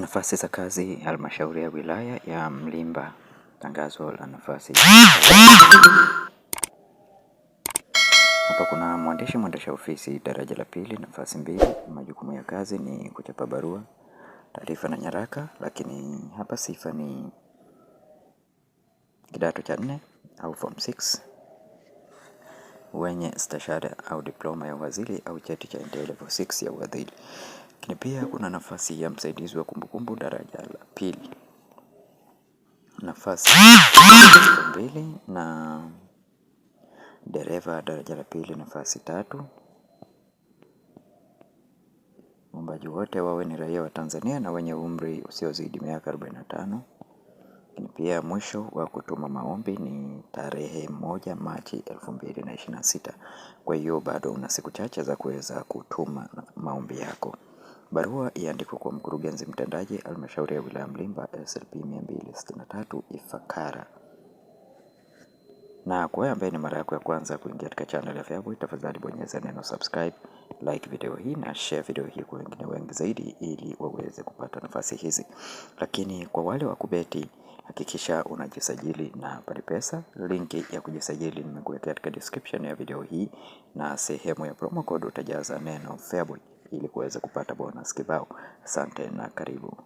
Nafasi za kazi halmashauri ya wilaya ya Mlimba. Tangazo la nafasi. Hapa kuna mwendesha ofisi daraja la pili, nafasi 2. Majukumu ya kazi ni kuchapa barua, taarifa na nyaraka, lakini hapa sifa ni kidato cha 4 au form 6, wenye stashahada au diploma ya uhazili au cheti cha level 6 ya uhazili. Lakini pia kuna nafasi ya msaidizi wa kumbukumbu daraja la pili, nafasi 2, na dereva daraja la pili nafasi 3. Waombaji wote wawe ni raia wa Tanzania na wenye umri usiozidi miaka 45. Lakini pia mwisho wa kutuma maombi ni tarehe 1 Machi 2026. Kwa hiyo bado una siku chache za kuweza kutuma maombi yako. Barua iandikwe kwa mkurugenzi mtendaji halmashauri ya wilaya Mlimba, SLP 263 Ifakara. Na kwa wewe ambaye ni mara yako ya kwanza kuingia katika channel ya FEABOY, tafadhali bonyeza neno subscribe, like video hii na share video hii kwa wengine wengi zaidi ili waweze kupata nafasi hizi. Lakini kwa wale wa kubeti, hakikisha unajisajili na PariPesa. Linki ya kujisajili nimekuwekea katika description ya video hii, na sehemu ya promo code utajaza neno FEABOY ili kuweza kupata bonus kibao. Asante na karibu.